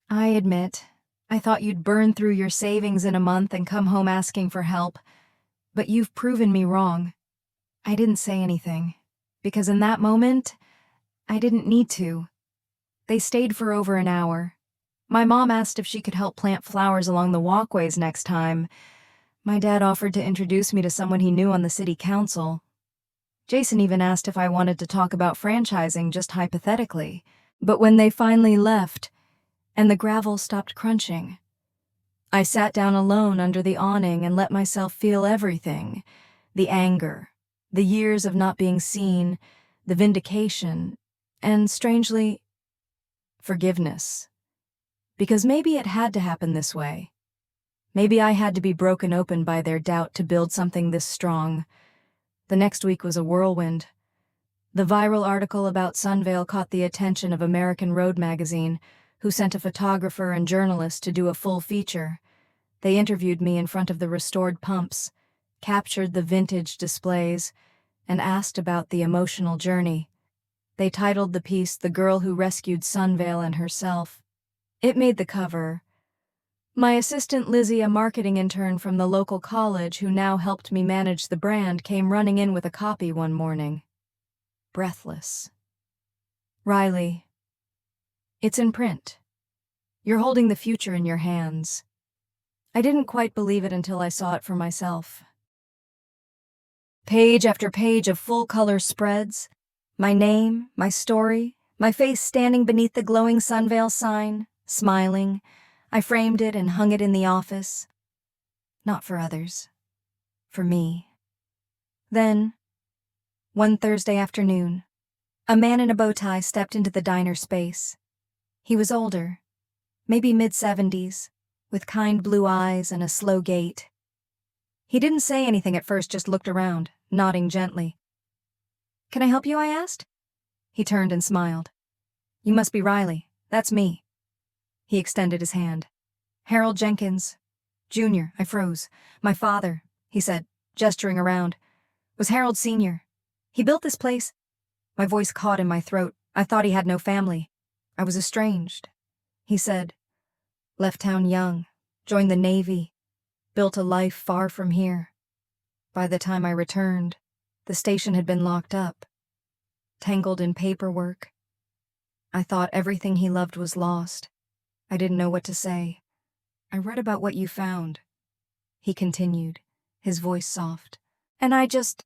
"I admit, I thought you'd burn through your savings in a month and come home asking for help, but you've proven me wrong." I didn't say anything, because in that moment, I didn't need to. They stayed for over an hour. My mom asked if she could help plant flowers along the walkways next time. My dad offered to introduce me to someone he knew on the city council. Jason even asked if I wanted to talk about franchising just hypothetically. But when they finally left, and the gravel stopped crunching, I sat down alone under the awning and let myself feel everything. The anger, the years of not being seen, the vindication, and strangely, forgiveness. Because maybe it had to happen this way. Maybe I had to be broken open by their doubt to build something this strong. The next week was a whirlwind. The viral article about Sunvale caught the attention of American Road magazine, who sent a photographer and journalist to do a full feature. They interviewed me in front of the restored pumps, captured the vintage displays, and asked about the emotional journey. They titled the piece "The Girl Who Rescued Sunvale and Herself." It made the cover. My assistant Lizzie, a marketing intern from the local college who now helped me manage the brand, came running in with a copy one morning. Breathless. "Riley, it's in print. You're holding the future in your hands." I didn't quite believe it until I saw it for myself. Page after page of full-color spreads. My name, my story, my face standing beneath the glowing Sunvale sign, smiling. I framed it and hung it in the office. Not for others. For me. Then, one Thursday afternoon, a man in a bow tie stepped into the diner space. He was older, maybe mid-70s, with kind blue eyes and a slow gait. He didn't say anything at first, just looked around, nodding gently. "Can I help you?" I asked. He turned and smiled. "You must be Riley. That's me." He extended his hand. "Harold Jenkins, Jr." I froze. "My father," he said, gesturing around, "was Harold Sr. He built this place." My voice caught in my throat. I thought he had no family. I was estranged. He said, "Left town young, joined the Navy, built a life far from here. By the time I returned, the station had been locked up, tangled in paperwork. I thought everything he loved was lost. I didn't know what to say. I read about what you found," he continued, his voice soft, "and I just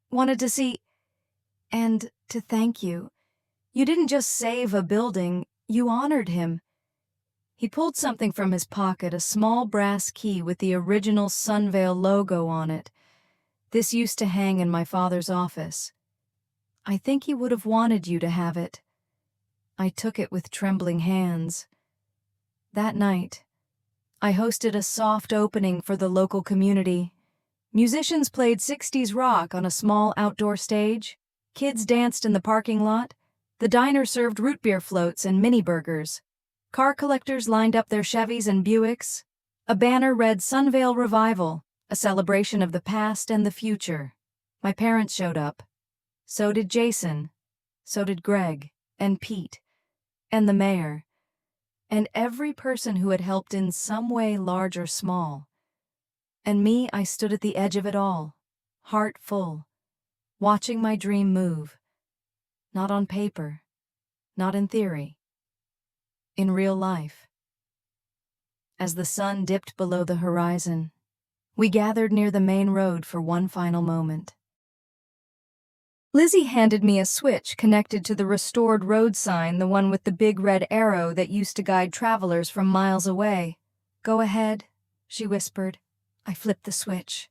wanted to see and to thank you. You didn't just save a building, you honored him." He pulled something from his pocket, a small brass key with the original Sunvale logo on it. "This used to hang in my father's office. I think he would have wanted you to have it." I took it with trembling hands. That night, I hosted a soft opening for the local community. Musicians played 60s rock on a small outdoor stage. Kids danced in the parking lot. The diner served root beer floats and mini burgers. Car collectors lined up their Chevys and Buicks. A banner read "Sunvale Revival," a celebration of the past and the future. My parents showed up. So did Jason. So did Greg and Pete and the mayor. And every person who had helped in some way, large or small. And me, I stood at the edge of it all, heart full, watching my dream move. Not on paper, not in theory. In real life. As the sun dipped below the horizon, we gathered near the main road for one final moment. Lizzie handed me a switch connected to the restored road sign, the one with the big red arrow that used to guide travelers from miles away. "Go ahead," she whispered. I flipped the switch.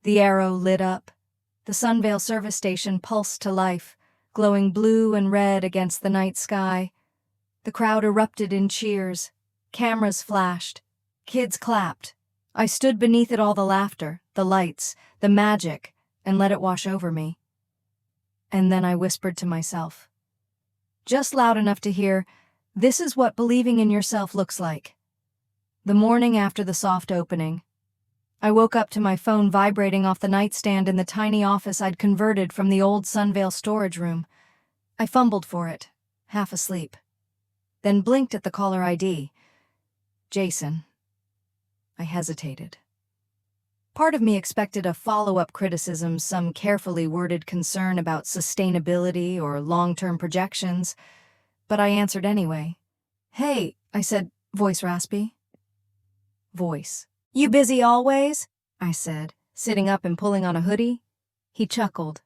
The arrow lit up. The Sunvale service station pulsed to life, glowing blue and red against the night sky. The crowd erupted in cheers. Cameras flashed. Kids clapped. I stood beneath it all, the laughter, the lights, the magic, and let it wash over me. And then I whispered to myself, just loud enough to hear, "This is what believing in yourself looks like." The morning after the soft opening, I woke up to my phone vibrating off the nightstand in the tiny office I'd converted from the old Sunvale storage room. I fumbled for it, half asleep, then blinked at the caller ID. Jason. I hesitated. Part of me expected a follow-up criticism, some carefully worded concern about sustainability or long-term projections, but I answered anyway. "Hey," I said, voice raspy. Voice. "You busy always?" I said, sitting up and pulling on a hoodie. He chuckled.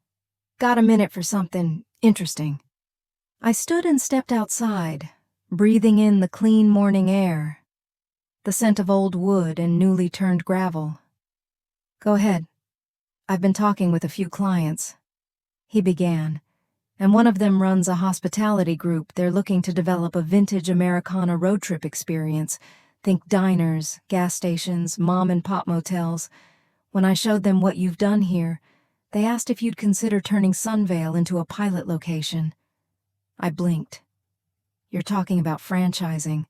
"Got a minute for something interesting?" I stood and stepped outside, breathing in the clean morning air, the scent of old wood and newly turned gravel. "Go ahead. I've been talking with a few clients," he began, "and one of them runs a hospitality group. They're looking to develop a vintage Americana road trip experience. Think diners, gas stations, mom-and-pop motels. When I showed them what you've done here, they asked if you'd consider turning Sunvale into a pilot location." I blinked. "You're talking about franchising."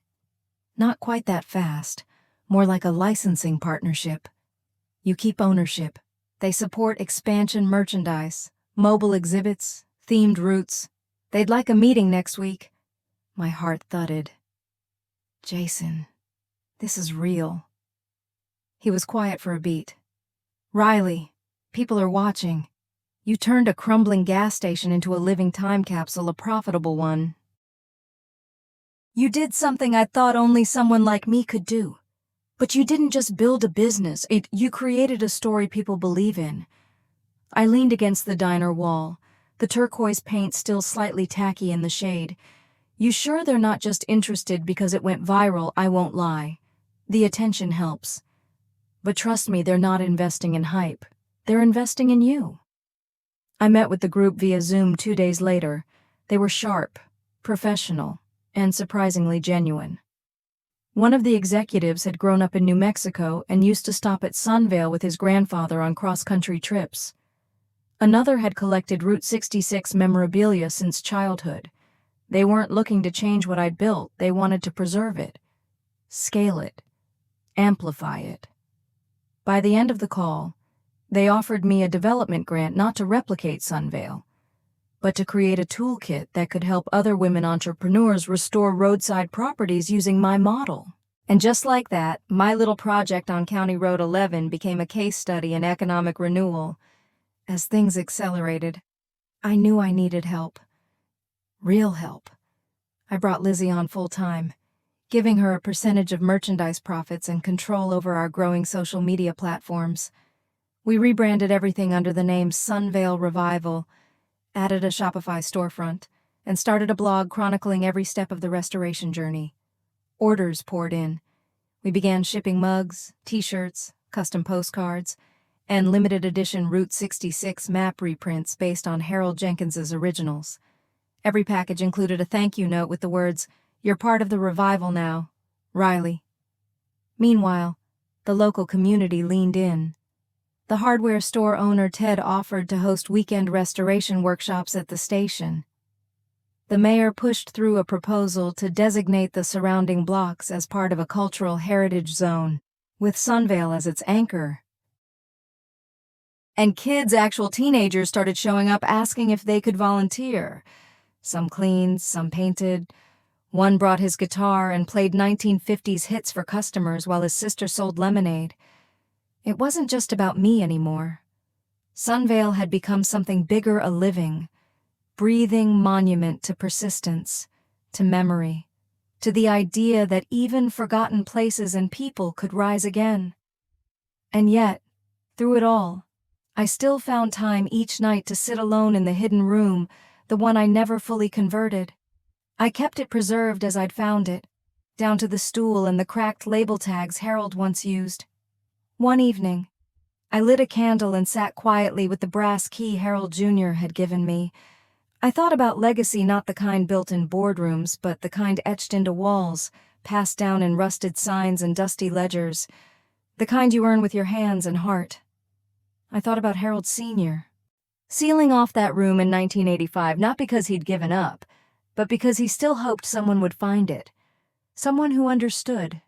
"Not quite that fast. More like a licensing partnership. You keep ownership. They support expansion merchandise, mobile exhibits, themed routes. They'd like a meeting next week." My heart thudded. Jason. This is real. He was quiet for a beat. "Riley, people are watching. You turned a crumbling gas station into a living time capsule, a profitable one. You did something I thought only someone like me could do. But you didn't just build a business, you created a story people believe in." I leaned against the diner wall, the turquoise paint still slightly tacky in the shade. "You sure they're not just interested because it went viral? I won't lie. The attention helps. But trust me, they're not investing in hype. They're investing in you." I met with the group via Zoom 2 days later. They were sharp, professional, and surprisingly genuine. One of the executives had grown up in New Mexico and used to stop at Sunvale with his grandfather on cross-country trips. Another had collected Route 66 memorabilia since childhood. They weren't looking to change what I'd built, they wanted to preserve it, scale it, amplify it. By the end of the call, they offered me a development grant not to replicate Sunvale, but to create a toolkit that could help other women entrepreneurs restore roadside properties using my model. And just like that, my little project on County Road 11 became a case study in economic renewal. As things accelerated, I knew I needed help. Real help. I brought Lizzie on full-time, giving her a percentage of merchandise profits and control over our growing social media platforms. We rebranded everything under the name Sunvale Revival, added a Shopify storefront, and started a blog chronicling every step of the restoration journey. Orders poured in. We began shipping mugs, t-shirts, custom postcards, and limited edition Route 66 map reprints based on Harold Jenkins's originals. Every package included a thank you note with the words, "You're part of the revival now, Riley." Meanwhile, the local community leaned in. The hardware store owner Ted offered to host weekend restoration workshops at the station. The mayor pushed through a proposal to designate the surrounding blocks as part of a cultural heritage zone, with Sunvale as its anchor. And kids, actual teenagers, started showing up asking if they could volunteer. Some cleaned, some painted. One brought his guitar and played 1950s hits for customers while his sister sold lemonade. It wasn't just about me anymore. Sunvale had become something bigger, a living, breathing monument to persistence, to memory, to the idea that even forgotten places and people could rise again. And yet, through it all, I still found time each night to sit alone in the hidden room, the one I never fully converted. I kept it preserved as I'd found it, down to the stool and the cracked label tags Harold once used. One evening, I lit a candle and sat quietly with the brass key Harold Jr. had given me. I thought about legacy, not the kind built in boardrooms, but the kind etched into walls, passed down in rusted signs and dusty ledgers, the kind you earn with your hands and heart. I thought about Harold Sr. sealing off that room in 1985, not because he'd given up, but because he still hoped someone would find it, someone who understood.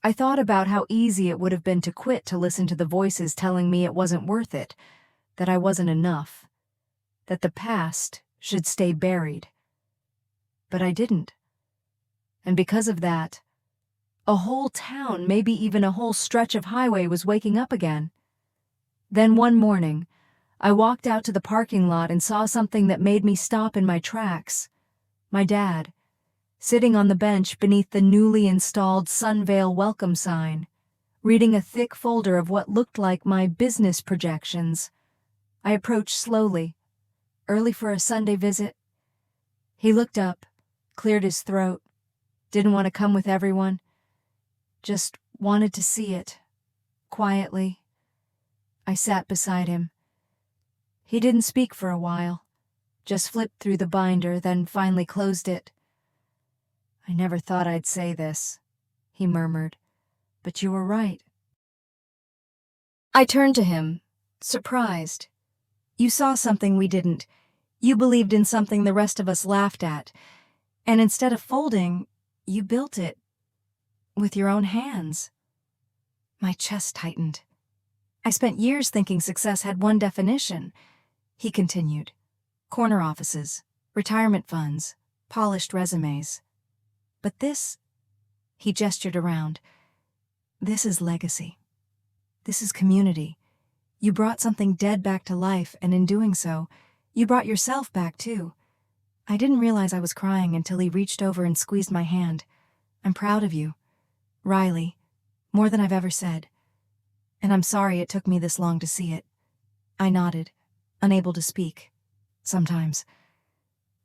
I thought about how easy it would have been to quit to listen to the voices telling me it wasn't worth it, that I wasn't enough, that the past should stay buried. But I didn't. And because of that, a whole town, maybe even a whole stretch of highway, was waking up again. Then one morning, I walked out to the parking lot and saw something that made me stop in my tracks. My dad, sitting on the bench beneath the newly installed Sunvale welcome sign, reading a thick folder of what looked like my business projections. I approached slowly, early for a Sunday visit. He looked up, cleared his throat, didn't want to come with everyone, just wanted to see it, quietly. I sat beside him. He didn't speak for a while, just flipped through the binder, then finally closed it. "I never thought I'd say this," he murmured, "but you were right." I turned to him, surprised. "You saw something we didn't. You believed in something the rest of us laughed at. And instead of folding, you built it. With your own hands." My chest tightened. "I spent years thinking success had one definition," he continued. "Corner offices, retirement funds, polished resumes. But this," he gestured around, "this is legacy. This is community. You brought something dead back to life, and in doing so, you brought yourself back too." I didn't realize I was crying until he reached over and squeezed my hand. "I'm proud of you, Riley, more than I've ever said. And I'm sorry it took me this long to see it." I nodded, unable to speak. Sometimes.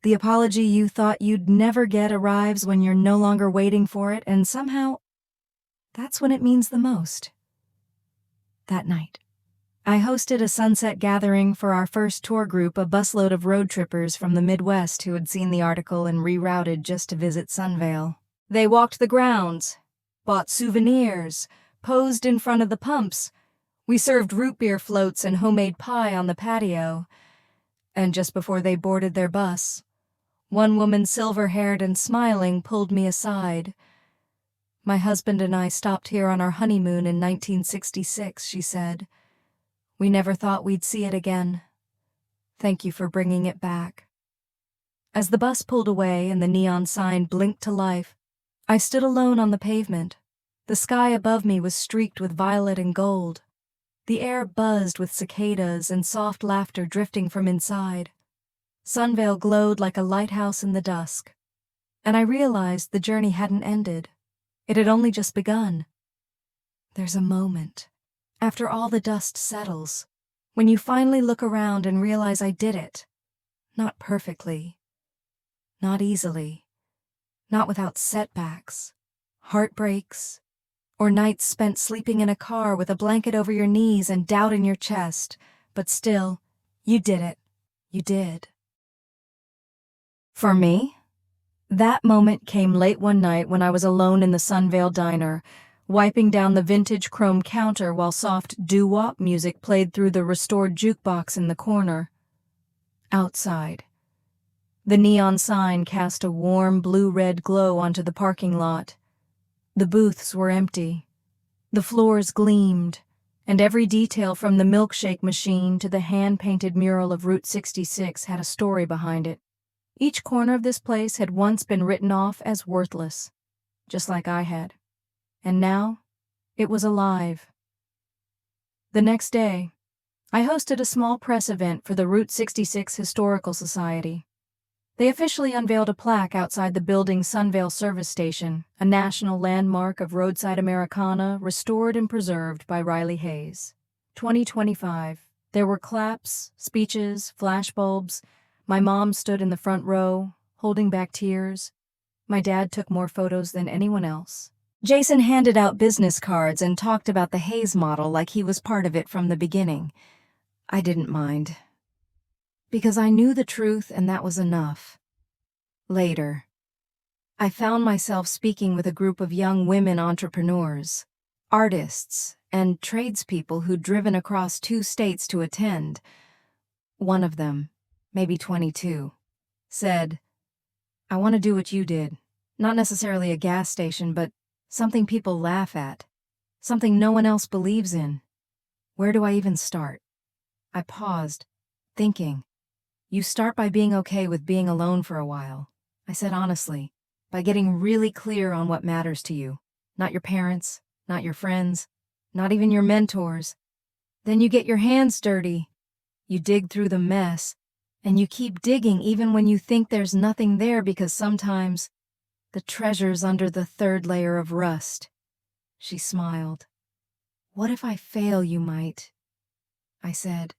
The apology you thought you'd never get arrives when you're no longer waiting for it, and somehow, that's when it means the most. That night, I hosted a sunset gathering for our first tour group, a busload of road trippers from the Midwest who had seen the article and rerouted just to visit Sunvale. They walked the grounds, bought souvenirs, posed in front of the pumps. We served root beer floats and homemade pie on the patio. And just before they boarded their bus, one woman, silver-haired and smiling, pulled me aside. "My husband and I stopped here on our honeymoon in 1966, she said. "We never thought we'd see it again. Thank you for bringing it back." As the bus pulled away and the neon sign blinked to life, I stood alone on the pavement. The sky above me was streaked with violet and gold. The air buzzed with cicadas and soft laughter drifting from inside. Sunvale glowed like a lighthouse in the dusk. And I realized the journey hadn't ended. It had only just begun. There's a moment, after all the dust settles, when you finally look around and realize I did it. Not perfectly. Not easily. Not without setbacks, heartbreaks, or nights spent sleeping in a car with a blanket over your knees and doubt in your chest. But still, you did it. You did. For me, that moment came late one night when I was alone in the Sunvale diner, wiping down the vintage chrome counter while soft doo-wop music played through the restored jukebox in the corner. Outside, the neon sign cast a warm blue-red glow onto the parking lot. The booths were empty. The floors gleamed, and every detail from the milkshake machine to the hand-painted mural of Route 66 had a story behind it. Each corner of this place had once been written off as worthless, just like I had. And now, it was alive. The next day, I hosted a small press event for the Route 66 Historical Society. They officially unveiled a plaque outside the building's Sunvale Service Station, a national landmark of roadside Americana restored and preserved by Riley Hayes. 2025. There were claps, speeches, flashbulbs. My mom stood in the front row, holding back tears. My dad took more photos than anyone else. Jason handed out business cards and talked about the Hayes model like he was part of it from the beginning. I didn't mind, because I knew the truth and that was enough. Later, I found myself speaking with a group of young women entrepreneurs, artists, and tradespeople who'd driven across 2 states to attend. One of them, maybe 22, said, "I want to do what you did. Not necessarily a gas station, but something people laugh at. Something no one else believes in. Where do I even start?" I paused, thinking. "You start by being okay with being alone for a while," I said honestly, "by getting really clear on what matters to you. Not your parents, not your friends, not even your mentors. Then you get your hands dirty. You dig through the mess, and you keep digging even when you think there's nothing there, because sometimes the treasure's under the 3rd layer of rust." She smiled. "What if I fail, you might," I said.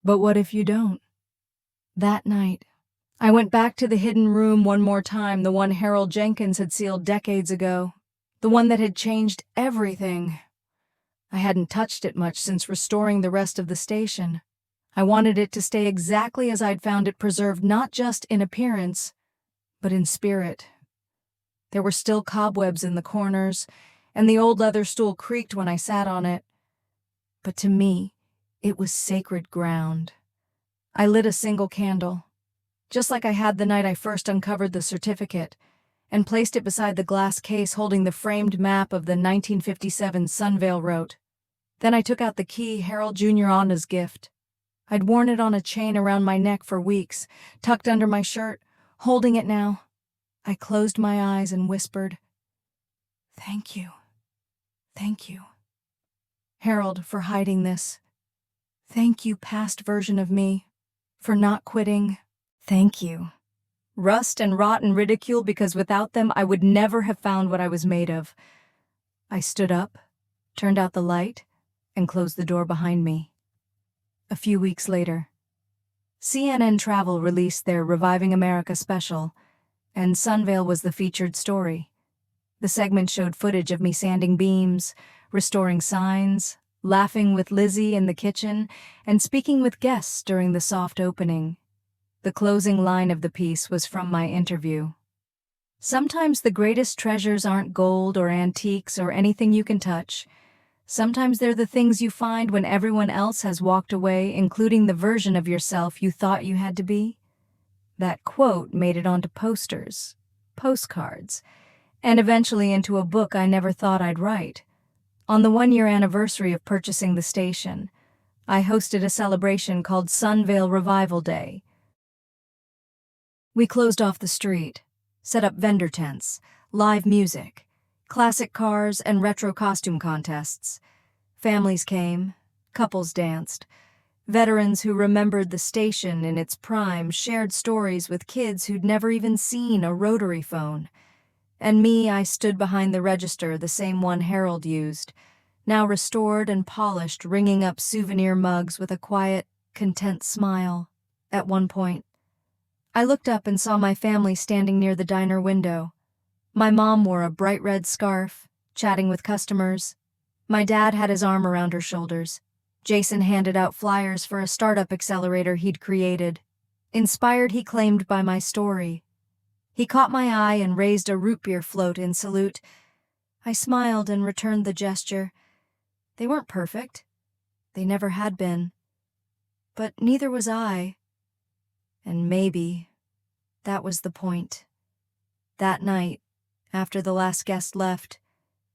"But what if you don't?" That night, I went back to the hidden room one more time, the one Harold Jenkins had sealed decades ago, the one that had changed everything. I hadn't touched it much since restoring the rest of the station. I wanted it to stay exactly as I'd found it, preserved not just in appearance, but in spirit. There were still cobwebs in the corners, and the old leather stool creaked when I sat on it. But to me, it was sacred ground. I lit a single candle, just like I had the night I first uncovered the certificate, and placed it beside the glass case holding the framed map of the 1957 Sunvale Route. Then I took out the key Harold Jr. Anna's gift. I'd worn it on a chain around my neck for weeks, tucked under my shirt, holding it now. I closed my eyes and whispered, "Thank you. Thank you, Harold, for hiding this. Thank you, past version of me, for not quitting. Thank you. Rust and rot and ridicule, because without them I would never have found what I was made of." I stood up, turned out the light, and closed the door behind me. A few weeks later, CNN Travel released their Reviving America special, and Sunvale was the featured story. The segment showed footage of me sanding beams, restoring signs, laughing with Lizzie in the kitchen, and speaking with guests during the soft opening. The closing line of the piece was from my interview. Sometimes the greatest treasures aren't gold or antiques or anything you can touch. Sometimes they're the things you find when everyone else has walked away, including the version of yourself you thought you had to be. That quote made it onto posters, postcards, and eventually into a book I never thought I'd write. On the 1-year anniversary of purchasing the station, I hosted a celebration called Sunvale Revival Day. We closed off the street, set up vendor tents, live music, classic cars, and retro costume contests. Families came, couples danced. Veterans who remembered the station in its prime shared stories with kids who'd never even seen a rotary phone. And me, I stood behind the register, the same one Harold used, now restored and polished, ringing up souvenir mugs with a quiet, content smile. At one point, I looked up and saw my family standing near the diner window. My mom wore a bright red scarf, chatting with customers. My dad had his arm around her shoulders. Jason handed out flyers for a startup accelerator he'd created. Inspired, he claimed, by my story. He caught my eye and raised a root beer float in salute. I smiled and returned the gesture. They weren't perfect. They never had been. But neither was I. And maybe that was the point. That night, after the last guest left,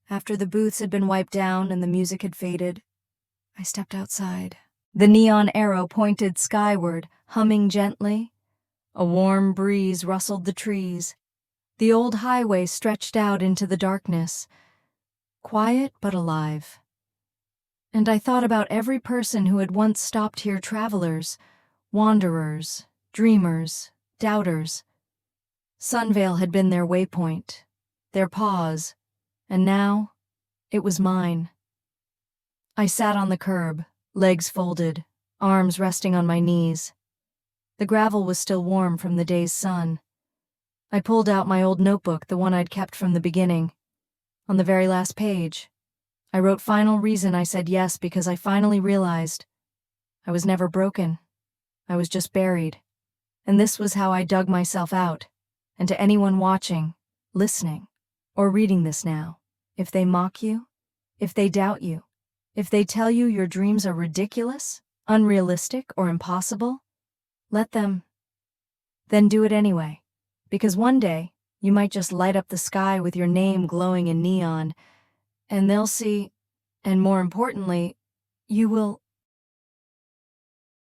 after the booths had been wiped down and the music had faded, I stepped outside. The neon arrow pointed skyward, humming gently. A warm breeze rustled the trees. The old highway stretched out into the darkness, quiet but alive. And I thought about every person who had once stopped here, travelers, wanderers, dreamers, doubters. Sunvale had been their waypoint, their pause, and now it was mine. I sat on the curb, legs folded, arms resting on my knees. The gravel was still warm from the day's sun. I pulled out my old notebook, the one I'd kept from the beginning. On the very last page, I wrote final reason I said yes, because I finally realized I was never broken. I was just buried. And this was how I dug myself out. And to anyone watching, listening, or reading this now, if they mock you, if they doubt you, if they tell you your dreams are ridiculous, unrealistic, or impossible, let them. Then do it anyway. Because one day, you might just light up the sky with your name glowing in neon, and they'll see, and more importantly, you will